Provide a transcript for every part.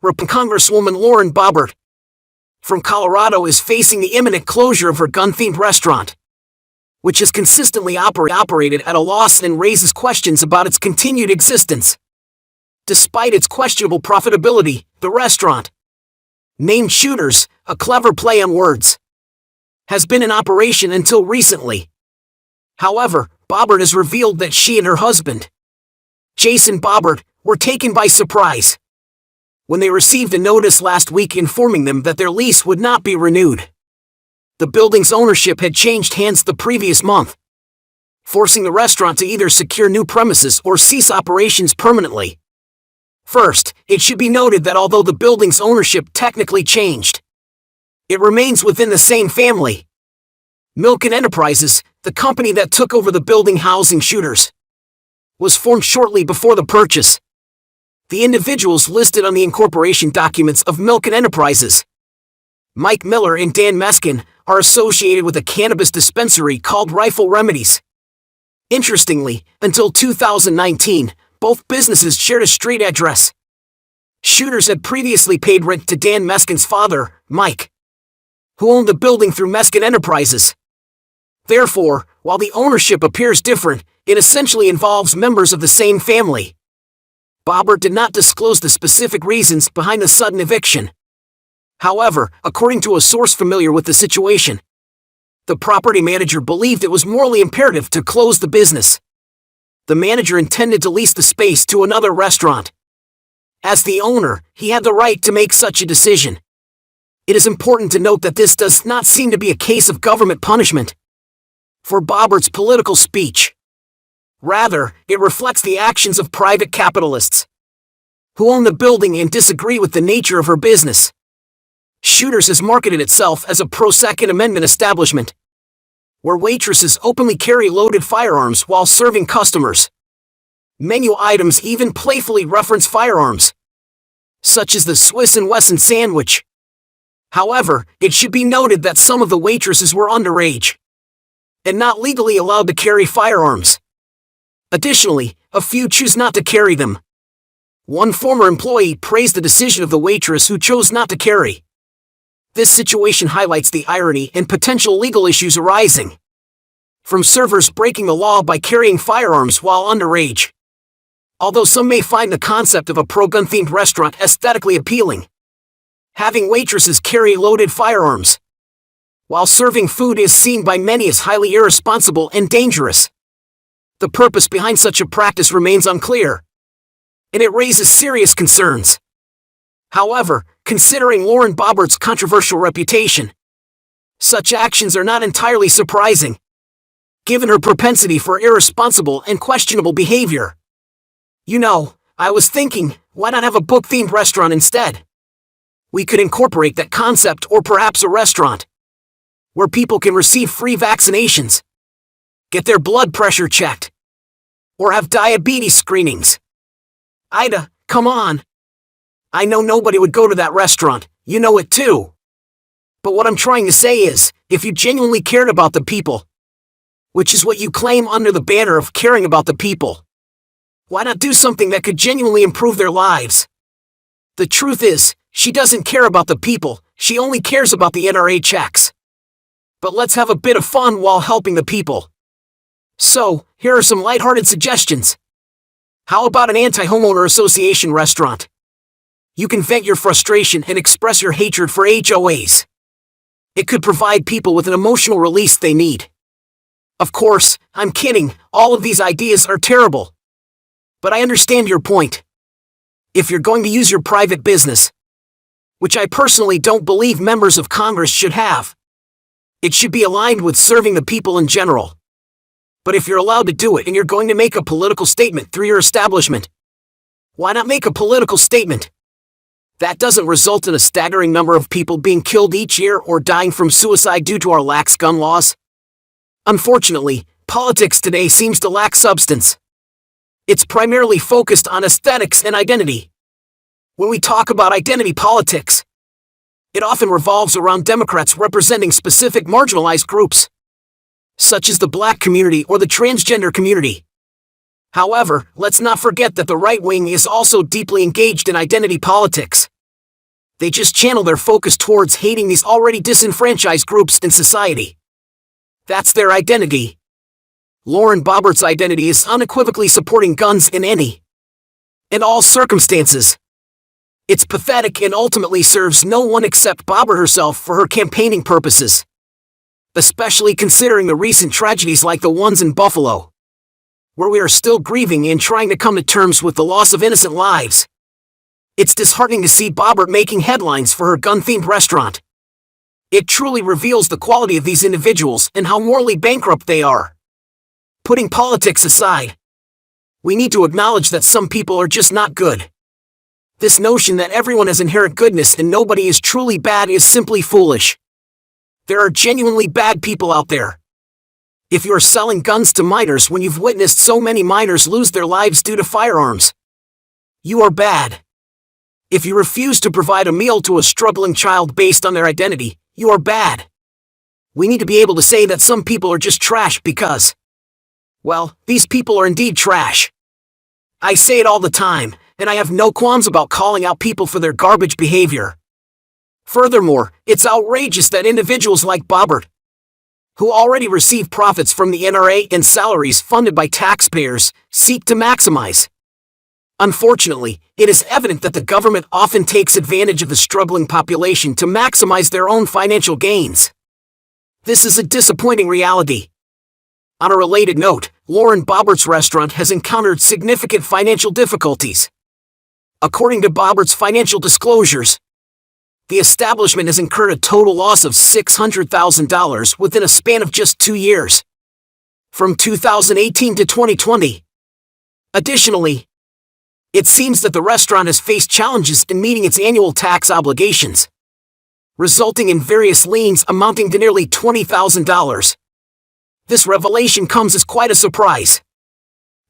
Congresswoman Lauren Boebert from Colorado is facing the imminent closure of her gun-themed restaurant, which has consistently operated at a loss and raises questions about its continued existence. Despite its questionable profitability, the restaurant, named Shooters, a clever play on words, has been in operation until recently. However, Boebert has revealed that she and her husband, Jason Boebert, were taken by surprise when they received a notice last week informing them that their lease would not be renewed. The building's ownership had changed hands the previous month, forcing the restaurant to either secure new premises or cease operations permanently. First, it should be noted that although the building's ownership technically changed, it remains within the same family. Milken Enterprises, the company that took over the building housing Shooters, was formed shortly before the purchase. The individuals listed on the incorporation documents of Milken Enterprises, Mike Miller and Dan Meskin, are associated with a cannabis dispensary called Rifle Remedies. Interestingly, until 2019, both businesses shared a street address. Shooters had previously paid rent to Dan Meskin's father, Mike, who owned the building through Meskin Enterprises. Therefore, while the ownership appears different, it essentially involves members of the same family. Boebert did not disclose the specific reasons behind the sudden eviction. However, according to a source familiar with the situation, the property manager believed it was morally imperative to close the business. The manager intended to lease the space to another restaurant. As the owner, he had the right to make such a decision. It is important to note that this does not seem to be a case of government punishment for Boebert's political speech. Rather, it reflects the actions of private capitalists who own the building and disagree with the nature of her business. Shooters has marketed itself as a pro-Second Amendment establishment, where waitresses openly carry loaded firearms while serving customers. Menu items even playfully reference firearms, such as the Swiss & Wesson sandwich. However, it should be noted that some of the waitresses were underage and not legally allowed to carry firearms. Additionally, a few choose not to carry them. One former employee praised the decision of the waitress who chose not to carry. This situation highlights the irony and potential legal issues arising from servers breaking the law by carrying firearms while underage. Although some may find the concept of a pro-gun-themed restaurant aesthetically appealing, having waitresses carry loaded firearms while serving food is seen by many as highly irresponsible and dangerous. The purpose behind such a practice remains unclear, and it raises serious concerns. However, considering Lauren Boebert's controversial reputation, such actions are not entirely surprising, given her propensity for irresponsible and questionable behavior. You know, I was thinking, why not have a book-themed restaurant instead? We could incorporate that concept, or perhaps a restaurant where people can receive free vaccinations, get their blood pressure checked, or have diabetes screenings. Ida, come on. I know nobody would go to that restaurant, you know it too. But what I'm trying to say is, if you genuinely cared about the people, which is what you claim under the banner of caring about the people, why not do something that could genuinely improve their lives? The truth is, she doesn't care about the people, she only cares about the NRA checks. But let's have a bit of fun while helping the people. So, here are some lighthearted suggestions. How about an anti-homeowner association restaurant? You can vent your frustration and express your hatred for HOAs. It could provide people with an emotional release they need. Of course, I'm kidding, all of these ideas are terrible. But I understand your point. If you're going to use your private business, which I personally don't believe members of Congress should have, it should be aligned with serving the people in general. But if you're allowed to do it and you're going to make a political statement through your establishment, why not make a political statement that doesn't result in a staggering number of people being killed each year or dying from suicide due to our lax gun laws? Unfortunately, politics today seems to lack substance. It's primarily focused on aesthetics and identity. When we talk about identity politics, it often revolves around Democrats representing specific marginalized groups, such as the Black community or the transgender community. However, let's not forget that the right wing is also deeply engaged in identity politics. They just channel their focus towards hating these already disenfranchised groups in society. That's their identity. Lauren Bobbert's identity is unequivocally supporting guns in any and all circumstances. It's pathetic and ultimately serves no one except Bobbert herself for her campaigning purposes. Especially considering the recent tragedies like the ones in Buffalo, where we are still grieving and trying to come to terms with the loss of innocent lives. It's disheartening to see Bobbert making headlines for her gun-themed restaurant. It truly reveals the quality of these individuals and how morally bankrupt they are. Putting politics aside, we need to acknowledge that some people are just not good. This notion that everyone has inherent goodness and nobody is truly bad is simply foolish. There are genuinely bad people out there. If you are selling guns to minors when you've witnessed so many minors lose their lives due to firearms, you are bad. If you refuse to provide a meal to a struggling child based on their identity, you are bad. We need to be able to say that some people are just trash because, well, these people are indeed trash. I say it all the time, and I have no qualms about calling out people for their garbage behavior. Furthermore, it's outrageous that individuals like Bobbert, who already receive profits from the NRA and salaries funded by taxpayers, seek to maximize. Unfortunately, it is evident that the government often takes advantage of the struggling population to maximize their own financial gains. This is a disappointing reality. On a related note, Lauren Bobbert's restaurant has encountered significant financial difficulties. According to Bobbert's financial disclosures, the establishment has incurred a total loss of $600,000 within a span of just 2 years, from 2018 to 2020. Additionally, it seems that the restaurant has faced challenges in meeting its annual tax obligations, resulting in various liens amounting to nearly $20,000. This revelation comes as quite a surprise.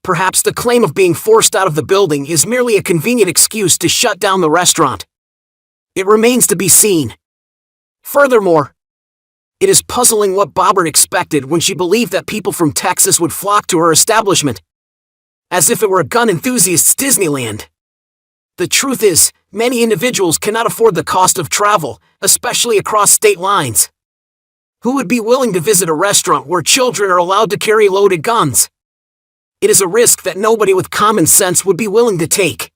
Perhaps the claim of being forced out of the building is merely a convenient excuse to shut down the restaurant. It remains to be seen. Furthermore, it is puzzling what Bobbert expected when she believed that people from Texas would flock to her establishment, as if it were a gun enthusiast's Disneyland. The truth is, many individuals cannot afford the cost of travel, especially across state lines. Who would be willing to visit a restaurant where children are allowed to carry loaded guns? It is a risk that nobody with common sense would be willing to take.